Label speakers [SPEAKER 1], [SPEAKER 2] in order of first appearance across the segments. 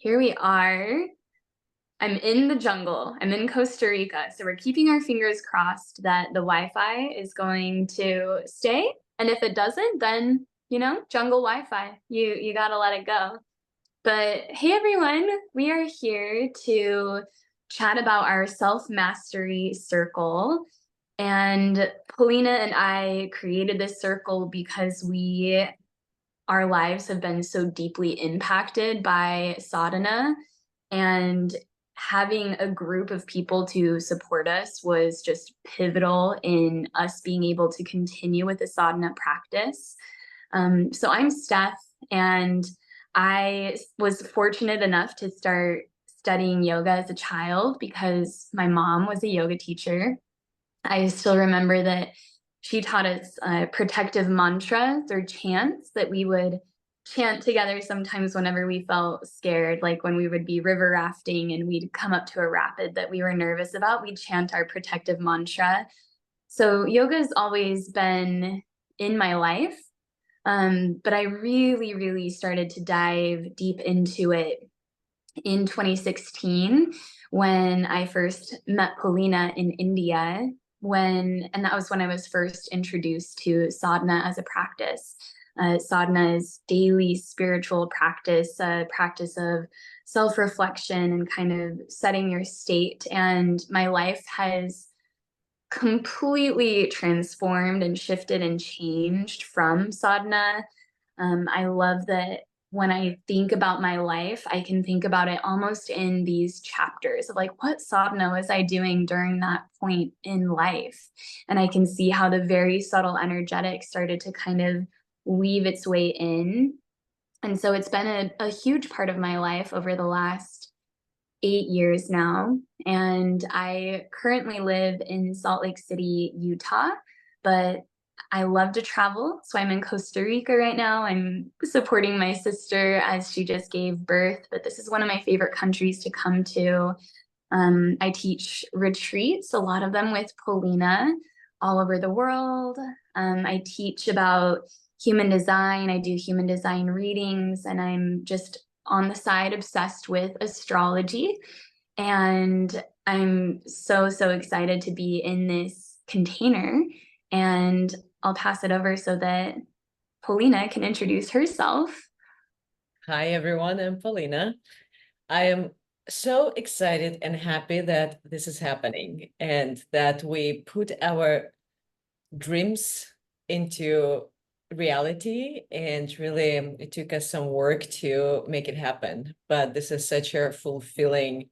[SPEAKER 1] Here we are. I'm in the jungle. I'm in Costa Rica. So we're keeping our fingers crossed that the Wi-Fi is going to stay. And if it doesn't, then, jungle Wi-Fi. You gotta let it go. But hey everyone, we are here to chat about our self-mastery circle. And Polina and I created this circle because our lives have been so deeply impacted by sadhana, and having a group of people to support us was just pivotal in us being able to continue with the sadhana practice. So I'm Steph, and I was fortunate enough to start studying yoga as a child because my mom was a yoga teacher. I still remember that she taught us protective mantras or chants that we would chant together sometimes whenever we felt scared, like when we would be river rafting and we'd come up to a rapid that we were nervous about, we'd chant our protective mantra. So yoga has always been in my life, but I really, really started to dive deep into it in 2016 when I first met Polina in India, and that was when I was first introduced to sadhana as a practice. Sadhana is daily spiritual practice, a practice of self-reflection and kind of setting your state. And my life has completely transformed and shifted and changed from sadhana. I love that when I think about my life, I can think about it almost in these chapters of like, what sadhana was I doing during that point in life? And I can see how the very subtle energetic started to kind of weave its way in. And so it's been a huge part of my life over the last 8 years now. And I currently live in Salt Lake City, Utah, but I love to travel. So I'm in Costa Rica right now. I'm supporting my sister as she just gave birth, but this is one of my favorite countries to come to. I teach retreats, a lot of them with Polina, all over the world. I teach about human design. I do human design readings, and I'm just on the side obsessed with astrology. And I'm so, so excited to be in this container. And I'll pass it over so that Polina can introduce herself.
[SPEAKER 2] Hi, everyone. I'm Polina. I am so excited and happy that this is happening and that we put our dreams into reality. And really, it took us some work to make it happen. But this is such a fulfilling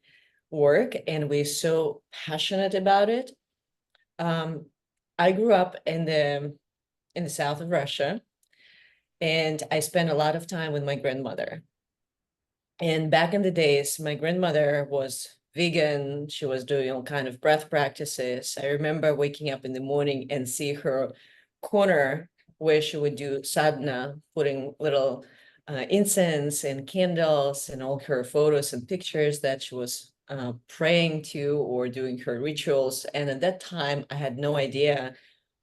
[SPEAKER 2] work, and we're so passionate about it. I grew up in the south of Russia, and I spent a lot of time with my grandmother. And back in the days, my grandmother was vegan. She was doing all kind of breath practices. I remember waking up in the morning and see her corner where she would do sadhana, putting little incense and candles and all her photos and pictures that she was praying to or doing her rituals. And at that time, I had no idea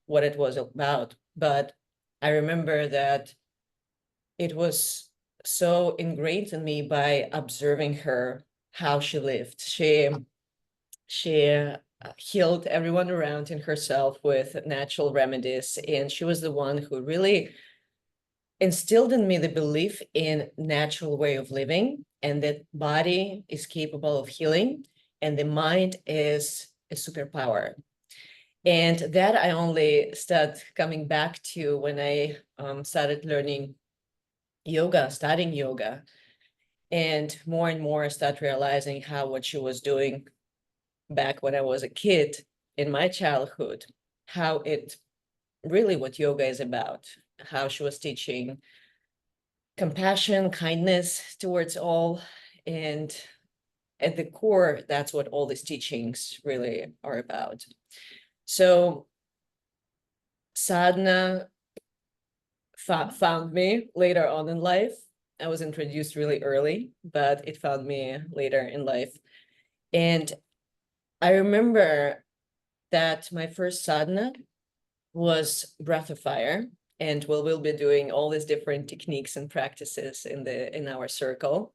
[SPEAKER 2] what it was about. But I remember that it was so ingrained in me by observing her, how she lived. She healed everyone around and herself with natural remedies, and she was the one who really instilled in me the belief in natural way of living, and that body is capable of healing and the mind is a superpower. And that I only started coming back to when I started learning yoga, studying yoga, and more I start realizing how what she was doing back when I was a kid in my childhood, how it really what yoga is about, how she was teaching compassion, kindness towards all. And at the core, that's what all these teachings really are about. So sadhana found me later on in life. I was introduced really early, but it found me later in life. And I remember that my first sadhana was breath of fire. And we'll be doing all these different techniques and practices in our circle.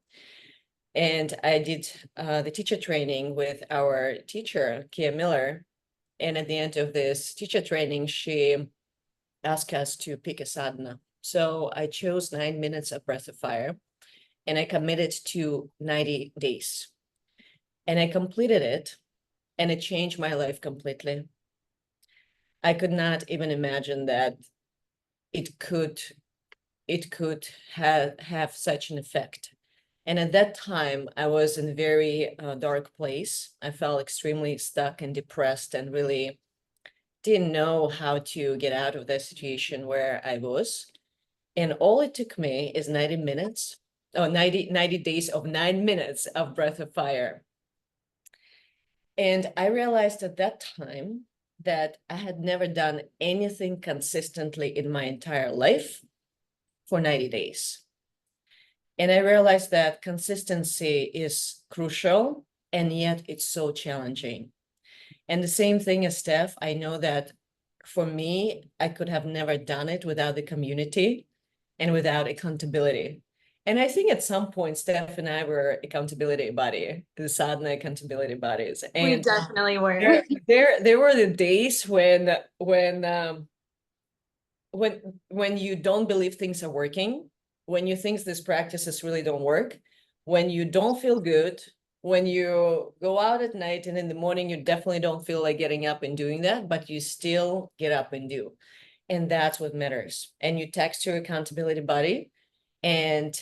[SPEAKER 2] And I did the teacher training with our teacher, Kia Miller. And at the end of this teacher training, she asked us to pick a sadhana. So I chose 9 minutes of breath of fire, and I committed to 90 days. And I completed it, and it changed my life completely. I could not even imagine that it could have such an effect. And at that time, I was in a very dark place. I felt extremely stuck and depressed and really didn't know how to get out of the situation where I was. And all it took me is 90 minutes, 90 days of 9 minutes of breath of fire. And I realized at that time that I had never done anything consistently in my entire life for 90 days. And I realized that consistency is crucial, and yet it's so challenging. And the same thing as Steph, I know that for me, I could have never done it without the community and without accountability. And I think at some point, Steph and I were accountability buddy, the sadhana accountability buddies.
[SPEAKER 1] We
[SPEAKER 2] And
[SPEAKER 1] definitely were.
[SPEAKER 2] there were the days when you don't believe things are working, when you think these practices really don't work, when you don't feel good, when you go out at night and in the morning, you definitely don't feel like getting up and doing that, but you still get up and do. And that's what matters. And you text your accountability buddy, and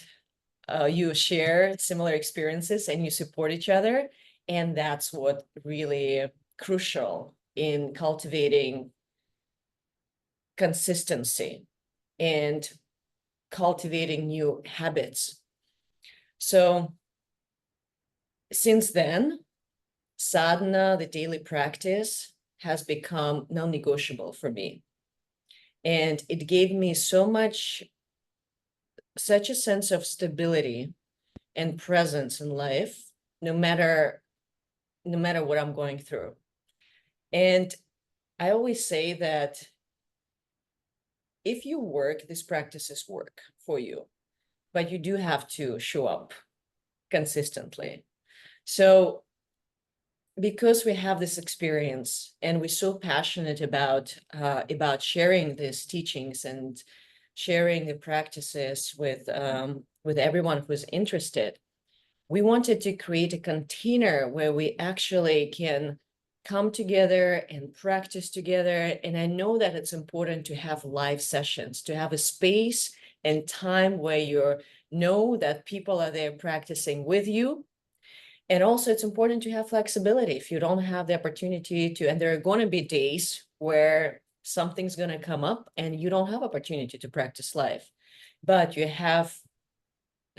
[SPEAKER 2] you share similar experiences and you support each other. And that's what really crucial in cultivating consistency and cultivating new habits. So since then, sadhana, the daily practice, has become non-negotiable for me. And it gave me such a sense of stability and presence in life, no matter what I'm going through. And I always say that if you work, these practices work for you, but you do have to show up consistently. So because we have this experience and we're so passionate about sharing these teachings and sharing the practices with everyone who's interested, we wanted to create a container where we actually can come together and practice together. And I know that it's important to have live sessions, to have a space and time where you know that people are there practicing with you. And also it's important to have flexibility. If you don't have the opportunity to, and there are going to be days where something's going to come up and you don't have opportunity to practice live, but you have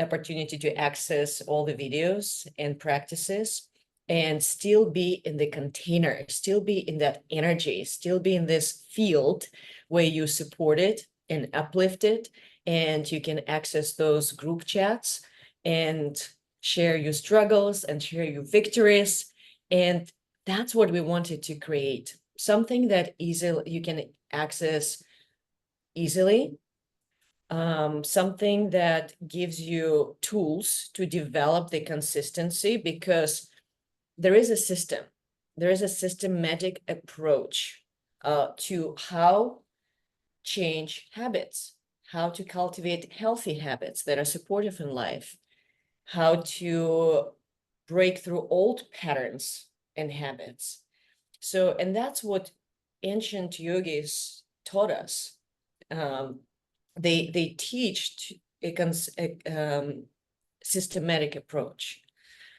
[SPEAKER 2] opportunity to access all the videos and practices and still be in the container, still be in that energy, still be in this field where you support it and uplift it, and you can access those group chats and share your struggles and share your victories. And that's what we wanted to create, something that you can access easily, something that gives you tools to develop the consistency, because there is a system, there is a systematic approach to how change habits, how to cultivate healthy habits that are supportive in life, how to break through old patterns and habits. So, and that's what ancient yogis taught us. They teach a systematic approach.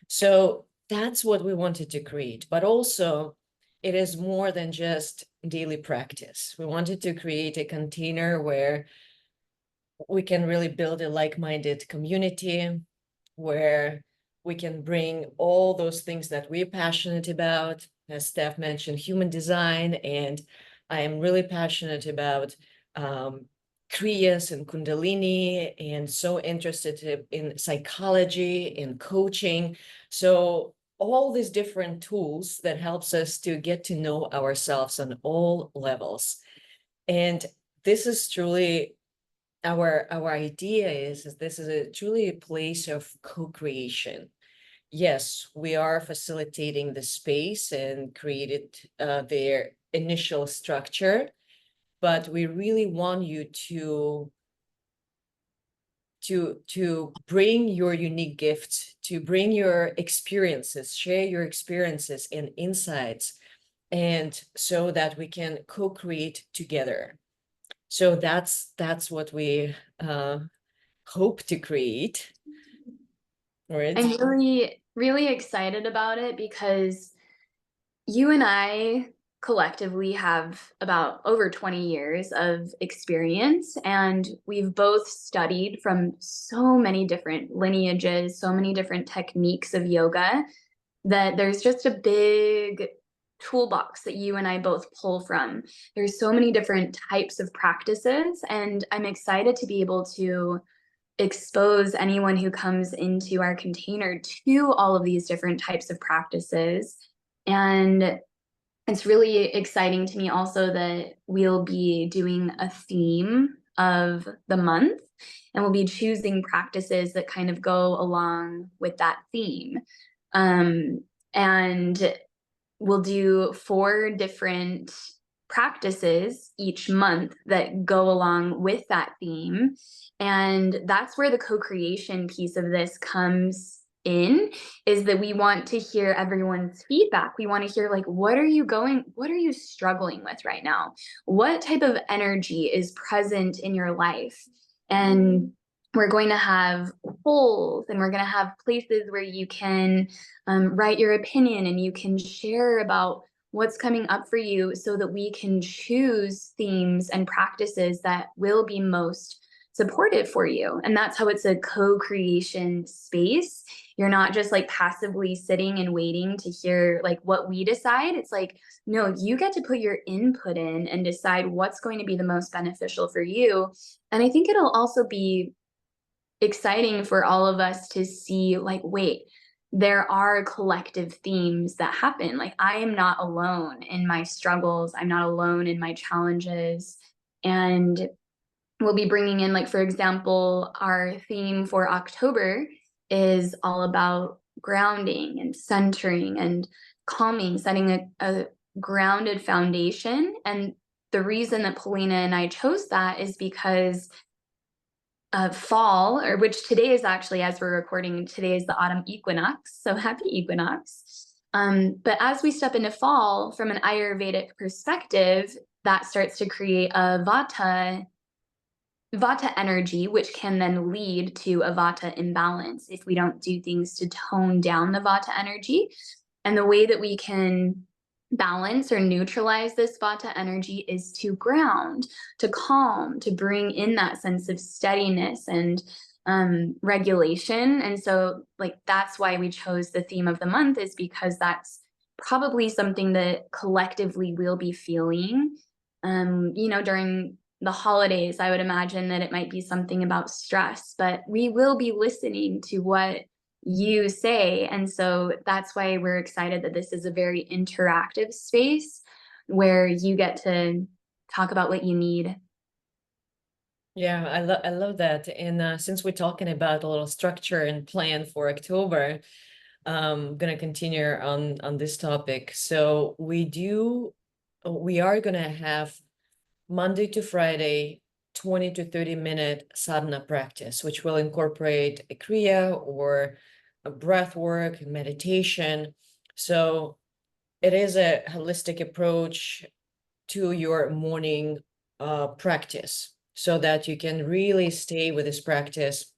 [SPEAKER 2] So that's what we wanted to create, but also it is more than just daily practice. We wanted to create a container where we can really build a like-minded community, where we can bring all those things that we're passionate about. As Steph mentioned, human design, and I am really passionate about Kriyas and Kundalini, and so interested in psychology, in coaching. So all these different tools that helps us to get to know ourselves on all levels. And this is truly our idea is this is truly a place of co-creation. yes, we are facilitating the space and created their initial structure, but we really want you to bring your unique gifts, to bring your experiences, share your experiences and insights, and so that we can co-create together. So that's what we hope to create. Right?
[SPEAKER 1] I'm really, really excited about it because you and I collectively have about over 20 years of experience, and we've both studied from so many different lineages, so many different techniques of yoga, that there's just a big toolbox that you and I both pull from. There's so many different types of practices, and I'm excited to be able to expose anyone who comes into our container to all of these different types of practices. And it's really exciting to me also that we'll be doing a theme of the month, and we'll be choosing practices that kind of go along with that theme. And we'll do 4 different practices each month that go along with that theme. And that's where the co-creation piece of this comes in, is that we want to hear everyone's feedback. We want to hear, like, what are you struggling with right now? What type of energy is present in your life? And we're going to have polls, and we're going to have places where you can write your opinion, and you can share about what's coming up for you, so that we can choose themes and practices that will be most supportive for you. And that's how it's a co-creation space. You're not just like passively sitting and waiting to hear like what we decide. It's like, no, you get to put your input in and decide what's going to be the most beneficial for you. And I think it'll also be exciting for all of us to see, like, wait, there are collective themes that happen. Like, I am not alone in my struggles. I'm not alone in my challenges. And we'll be bringing in, like, for example, our theme for October is all about grounding and centering and calming, setting a grounded foundation. And the reason that Polina and I chose that is because fall, or which today is actually, as we're recording, today is the autumn equinox. So happy equinox. But as we step into fall, from an Ayurvedic perspective, that starts to create a vata energy, which can then lead to a vata imbalance if we don't do things to tone down the vata energy. And the way that we can balance or neutralize this vata energy is to ground, to calm, to bring in that sense of steadiness and regulation. And so, like, that's why we chose the theme of the month, is because that's probably something that collectively we'll be feeling. During the holidays, I would imagine that it might be something about stress, but we will be listening to what you say. And so that's why we're excited that this is a very interactive space where you get to talk about what you need.
[SPEAKER 2] Yeah, I love that. And since we're talking about a little structure and plan for October, I'm gonna continue on this topic. So we are gonna have Monday to Friday 20 to 30-minute sadhana practice, which will incorporate a kriya or a breath work, meditation. So it is a holistic approach to your morning practice, so that you can really stay with this practice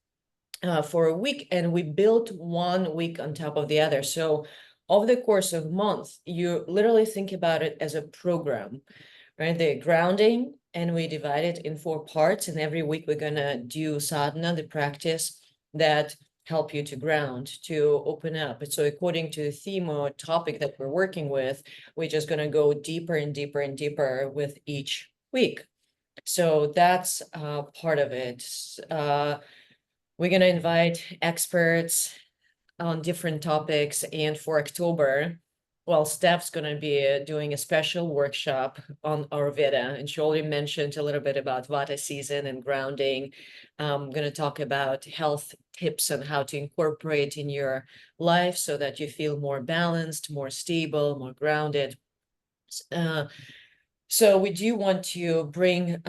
[SPEAKER 2] for a week. And we built 1 week on top of the other. So over the course of a month, you literally think about it as a program, right? The grounding, and we divide it in 4 parts. And every week we're gonna do sadhana, the practice that help you to ground, to open up. And so according to the theme or topic that we're working with, we're just gonna go deeper and deeper and deeper with each week. So that's part of it. We're gonna invite experts on different topics. And for October, well, Steph's going to be doing a special workshop on Ayurveda, and she already mentioned a little bit about Vata season and grounding. I'm going to talk about health tips on how to incorporate in your life so that you feel more balanced, more stable, more grounded. So we do want to bring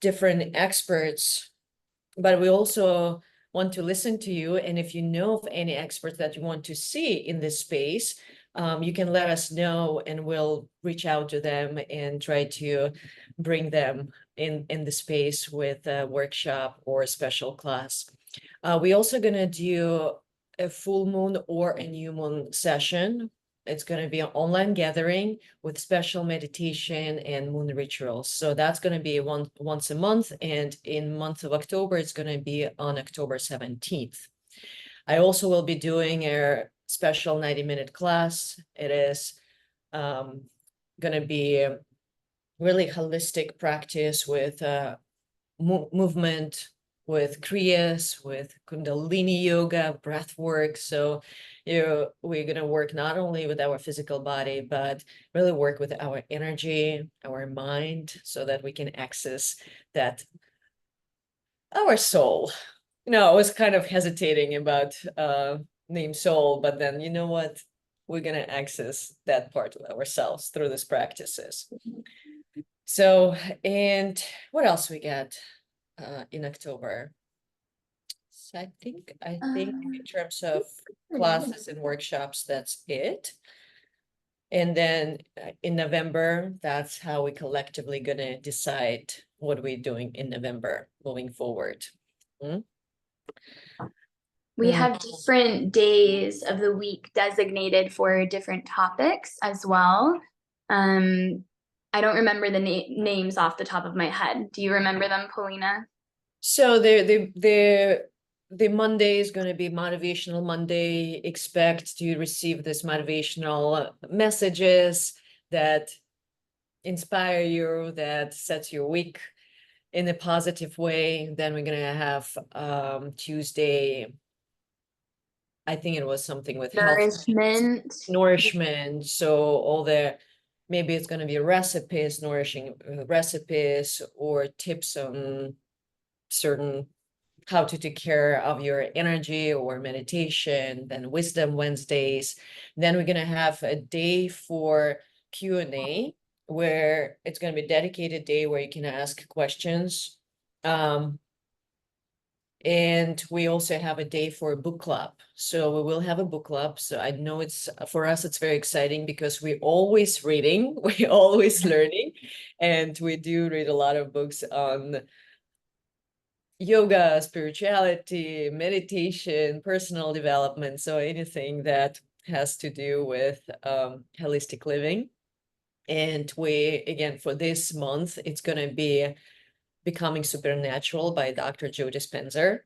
[SPEAKER 2] different experts, but we also want to listen to you. And if you know of any experts that you want to see in this space, you can let us know and we'll reach out to them and try to bring them in the space with a workshop or a special class. We also going to do a full moon or a new moon session. It's going to be an online gathering with special meditation and moon rituals. So that's going to be once a month. And in month of October, it's going to be on October 17th. I also will be doing a special 90-minute class. It is going to be a really holistic practice with movement, with Kriyas, with Kundalini yoga, breath work. So we're going to work not only with our physical body, but really work with our energy, our mind, so that we can access that, our soul. I was kind of hesitating about name soul, but then you know what? We're going to access that part of ourselves through these practices. So, and what else we got in October? So I think in terms of classes and workshops, that's it. And then in November, that's how we collectively gonna decide what we're doing in November moving forward.
[SPEAKER 1] We have different days of the week designated for different topics as well. I don't remember the names off the top of my head. Do you remember them, Polina?
[SPEAKER 2] So the Monday is going to be Motivational Monday. Expect to receive this motivational messages that inspire you, that sets your week in a positive way. Then we're going to have Tuesday, I think it was something with nourishment. So all maybe it's going to be recipes, nourishing recipes, or tips on certain how to take care of your energy or meditation. Then Wisdom Wednesdays. Then we're going to have a day for Q&A, where it's going to be a dedicated day where you can ask questions. And we also have a day for a book club. So we will have a book club. So I know for us, it's very exciting because we're always reading, we're always learning, and we do read a lot of books on yoga, spirituality, meditation, personal development. So anything that has to do with holistic living. And again, for this month, it's going to be Becoming Supernatural by Dr. Joe Dispenza.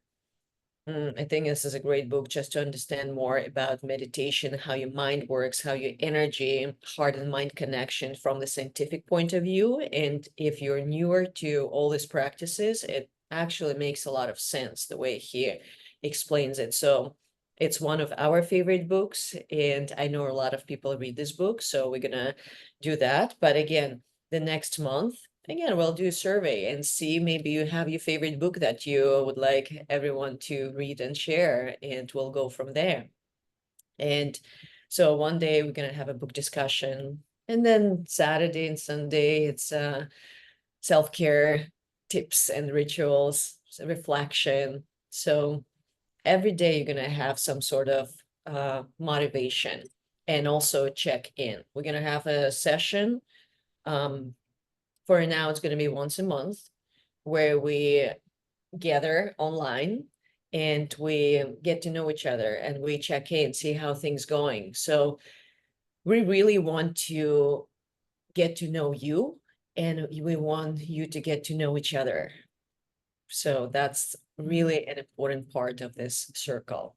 [SPEAKER 2] I think this is a great book just to understand more about meditation, how your mind works, how your energy, heart and mind connection from the scientific point of view. And if you're newer to all these practices, it actually makes a lot of sense the way he explains it. So it's one of our favorite books, and I know a lot of people read this book, so we're gonna do that. But again, the next month, again, we'll do a survey and see, maybe you have your favorite book that you would like everyone to read and share, and we'll go from there. And so one day we're going to have a book discussion, and then Saturday and Sunday, it's self-care tips and rituals, reflection. So every day you're going to have some sort of motivation and also check in. We're going to have a session. For now, it's going to be once a month where we gather online and we get to know each other and we check in, see how things going. So we really want to get to know you, and we want you to get to know each other. So that's really an important part of this circle.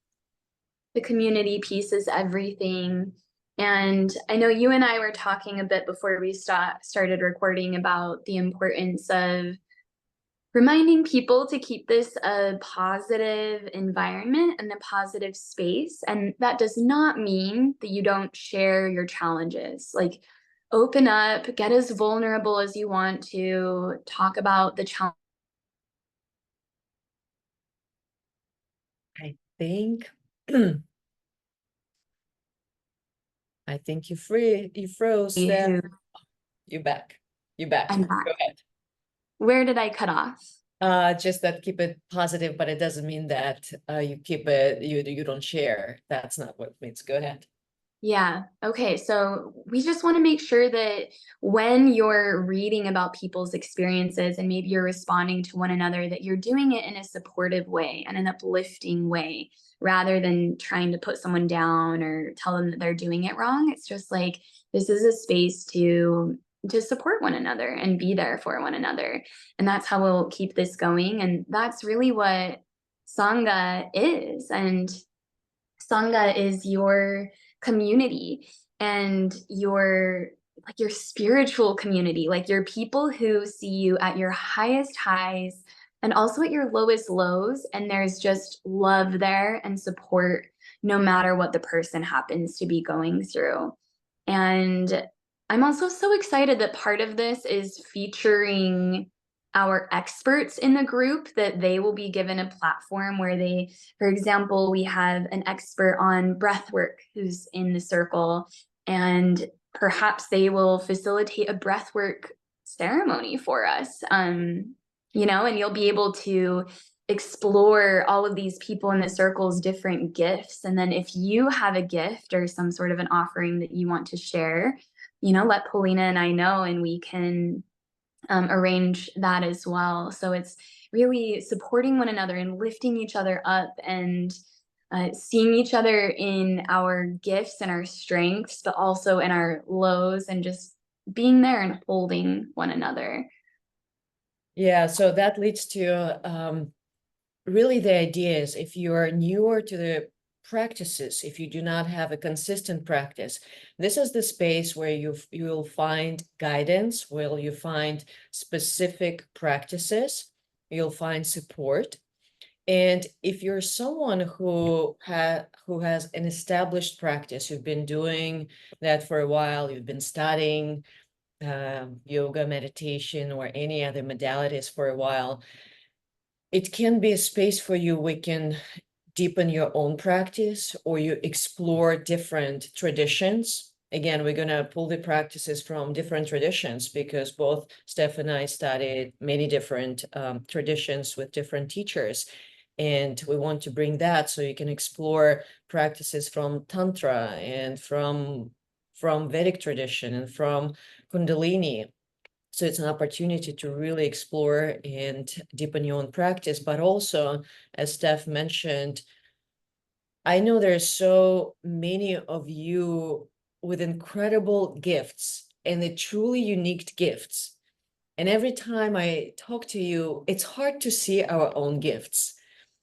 [SPEAKER 1] The community piece is everything. And I know you and I were talking a bit before we started recording about the importance of reminding people to keep this a positive environment and a positive space. And that does not mean that you don't share your challenges. Like, open up, get as vulnerable as you want to, talk about the challenge.
[SPEAKER 2] I think I think you froze there.
[SPEAKER 1] Who
[SPEAKER 2] You back. You back.
[SPEAKER 1] I'm back.
[SPEAKER 2] Go ahead.
[SPEAKER 1] Where did I cut off?
[SPEAKER 2] Just that keep it positive, but it doesn't mean that you keep it, you don't share. That's not what it means. Go ahead.
[SPEAKER 1] Yeah. Okay. So we just want to make sure that when you're reading about people's experiences and maybe you're responding to one another, that you're doing it in a supportive way and an uplifting way rather than trying to put someone down or tell them that they're doing it wrong. It's just like this is a space to support one another and be there for one another. And that's how we'll keep this going. And that's really what Sangha is. And Sangha is your community and your spiritual community, like your people who see you at your highest highs and also at your lowest lows. And there's just love there and support no matter what the person happens to be going through. And I'm also so excited that part of this is featuring our experts in the group, that they will be given a platform where they, for example, we have an expert on breath work who's in the circle, and perhaps they will facilitate a breath work ceremony for us. And you'll be able to explore all of these people in the circle's different gifts. And then if you have a gift or some sort of an offering that you want to share, let Polina and I know, and we can arrange that as well. So it's really supporting one another and lifting each other up and seeing each other in our gifts and our strengths, but also in our lows, and just being there and holding one another.
[SPEAKER 2] Yeah, so that leads to really the idea is if you are newer to the practices, if you do not have a consistent practice, this is the space where you'll find guidance, where you find specific practices, you'll find support. And if you're someone who has an established practice, you've been doing that for a while, you've been studying yoga, meditation, or any other modalities for a while, it can be a space for you. We can deepen your own practice, or you explore different traditions. Again, we're going to pull the practices from different traditions because both Steph and I studied many different traditions with different teachers. And we want to bring that so you can explore practices from Tantra and from Vedic tradition and from Kundalini. So it's an opportunity to really explore and deepen your own practice. But also, as Steph mentioned, I know there's so many of you with incredible gifts and the truly unique gifts. And every time I talk to you, it's hard to see our own gifts,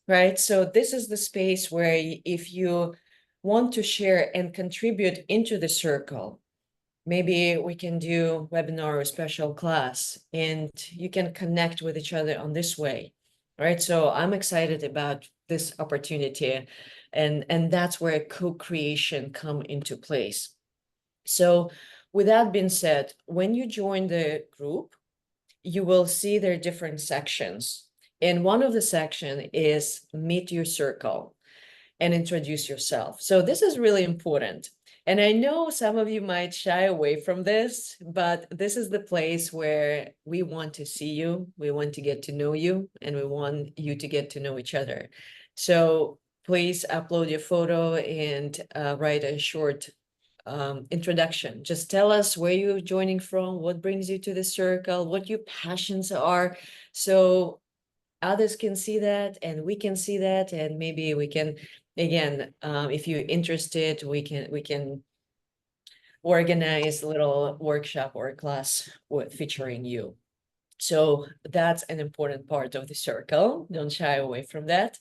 [SPEAKER 2] right? So this is the space where if you want to share and contribute into the circle, maybe we can do webinar or special class and you can connect with each other on this way, right? So I'm excited about this opportunity, and that's where co-creation come into place. So with that being said, when you join the group, you will see there are different sections. And one of the section is meet your circle and introduce yourself. So this is really important. And I know some of you might shy away from this, but this is the place where we want to see you, we want to get to know you, and we want you to get to know each other. So please upload your photo and write a short introduction. Just tell us where you're joining from, what brings you to the circle, what your passions are. So others can see that and we can see that, and maybe we can, again, if you're interested, we can organize a little workshop or a class featuring you. So that's an important part of the circle. Don't shy away from that.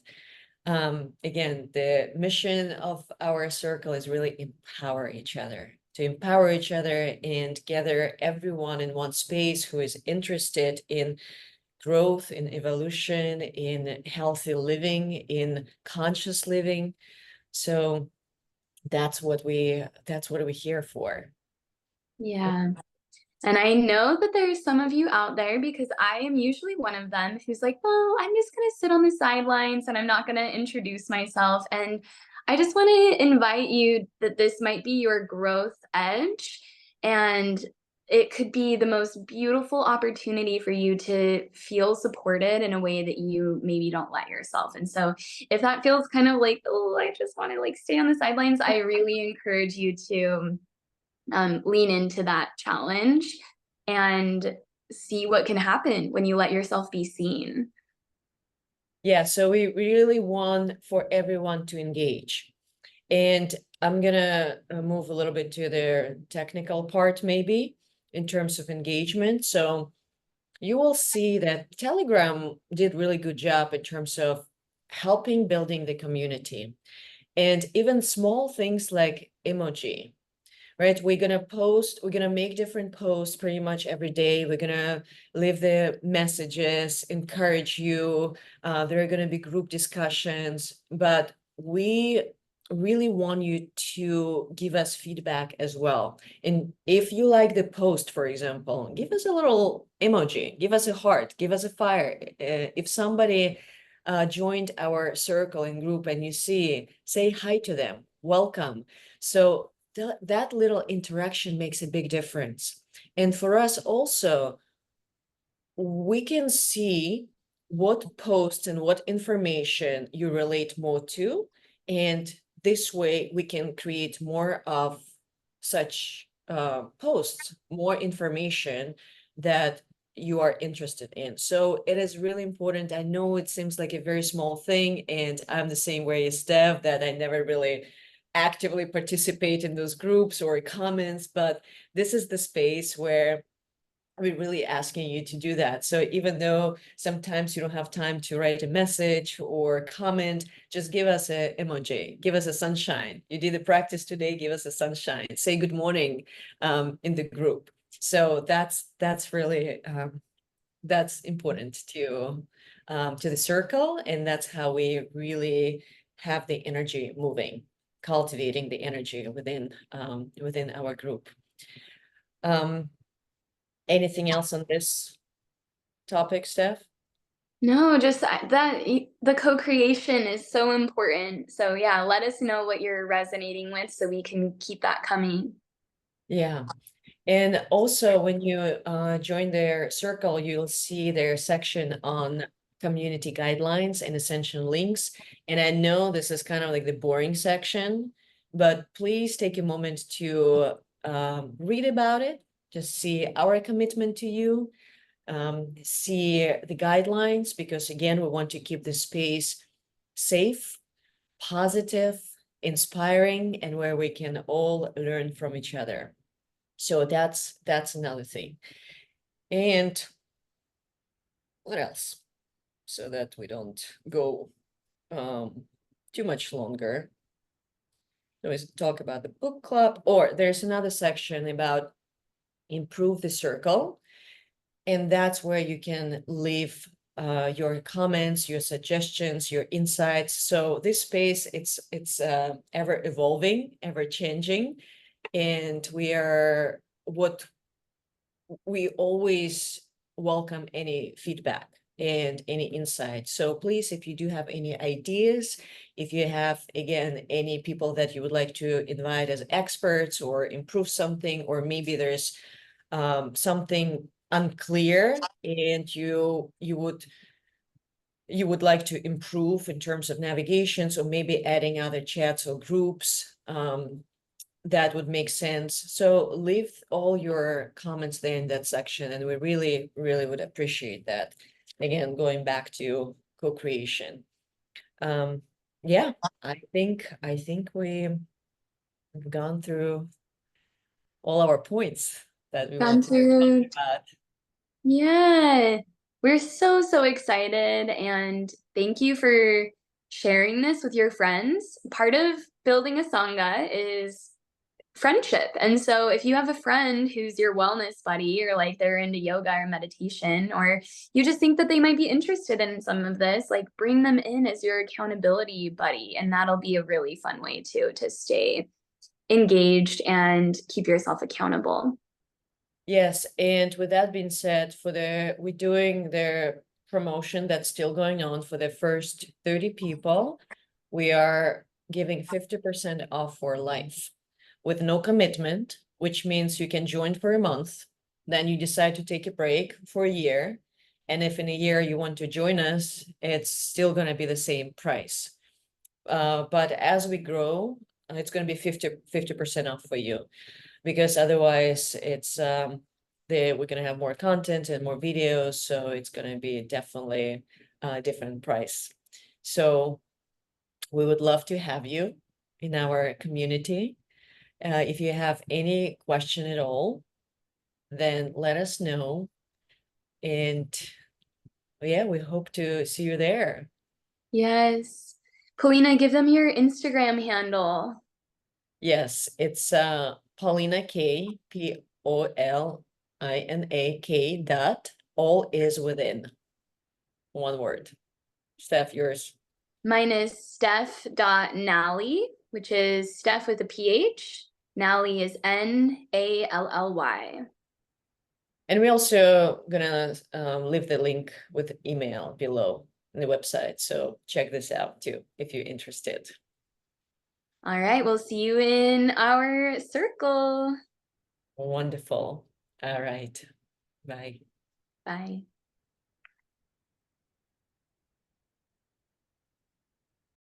[SPEAKER 2] Again, the mission of our circle is really empower each other, to empower each other and gather everyone in one space who is interested in growth, in evolution, in healthy living, in conscious living. So that's what we're here for.
[SPEAKER 1] Yeah. And I know that there's some of you out there because I am usually one of them who's like, well, I'm just going to sit on the sidelines and I'm not going to introduce myself. And I just want to invite you that this might be your growth edge. And it could be the most beautiful opportunity for you to feel supported in a way that you maybe don't let yourself. And so if that feels kind of like, oh, I just want to like stay on the sidelines, I really encourage you to lean into that challenge and see what can happen when you let yourself be seen.
[SPEAKER 2] Yeah, so we really want for everyone to engage. And I'm gonna move a little bit to the technical part, maybe in terms of engagement. So you will see that Telegram did really good job in terms of helping building the community, and even small things like emoji, right? We're gonna make different posts pretty much every day. We're gonna leave the messages, encourage you. There are gonna be group discussions, but we really want you to give us feedback as well. And if you like the post, for example, give us a little emoji, give us a heart, give us a fire. If somebody joined our circle and group and you see, say hi to them, welcome. So that little interaction makes a big difference. And for us also, we can see what posts and what information you relate more to. And this way we can create more of such posts, more information that you are interested in. So it is really important. I know it seems like a very small thing, and I'm the same way as Steph, that I never really actively participate in those groups or comments, but this is the space where we're really asking you to do that. So even though sometimes you don't have time to write a message or comment, just give us a emoji, give us a sunshine. You did the practice today, give us a sunshine. Say good morning in the group. So that's really that's important to the circle, and that's how we really have the energy moving, cultivating the energy within our group. Anything else on this topic, Steph?
[SPEAKER 1] No, just that the co-creation is so important. So yeah, let us know what you're resonating with so we can keep that coming.
[SPEAKER 2] Yeah. And also when you join their circle, you'll see their section on community guidelines and essential links. And I know this is kind of like the boring section, but please take a moment to read about it, just see our commitment to you, see the guidelines, because again, we want to keep the space safe, positive, inspiring, and where we can all learn from each other. So that's another thing. And what else? So that we don't go too much longer. Always talk about the book club, or there's another section about improve the circle. And that's where you can leave your comments, your suggestions, your insights. So this space, it's ever evolving, ever changing. And we always welcome any feedback and any insight. So please, if you do have any ideas, if you have, again, any people that you would like to invite as experts or improve something, or maybe there's something unclear and you would like to improve in terms of navigations, or maybe adding other chats or groups, that would make sense. So leave all your comments there in that section, and we really, really would appreciate that. Again, going back to co-creation. Yeah, I think we've gone through all our points that we
[SPEAKER 1] Gone
[SPEAKER 2] want to talk
[SPEAKER 1] through,
[SPEAKER 2] about.
[SPEAKER 1] yeah, we're so, so excited. And thank you for sharing this with your friends. Part of building a Sangha is friendship. And so if you have a friend who's your wellness buddy, or like they're into yoga or meditation, or you just think that they might be interested in some of this, like bring them in as your accountability buddy. And that'll be a really fun way too to stay engaged and keep yourself accountable.
[SPEAKER 2] Yes, and with that being said, we're doing the promotion that's still going on for the first 30 people. We are giving 50% off for life with no commitment, which means you can join for a month, then you decide to take a break for a year. And if in a year you want to join us, it's still going to be the same price. But as we grow, it's going to be 50% off for you, because otherwise we're going to have more content and more videos, so it's going to be definitely a different price. So we would love to have you in our community. If you have any question at all, then let us know, and yeah, we hope to see you there.
[SPEAKER 1] Yes. Polina, give them your Instagram handle.
[SPEAKER 2] Yes, it's Paulina K, POLINAK dot, all is within. One word. Steph, yours.
[SPEAKER 1] Mine is Steph.Nally, which is Steph with a PH. Nally is Nally.
[SPEAKER 2] And we also gonna leave the link with email below in the website. So check this out too, if you're interested.
[SPEAKER 1] All right, we'll see you in our circle.
[SPEAKER 2] Wonderful. All right. Bye.
[SPEAKER 1] Bye.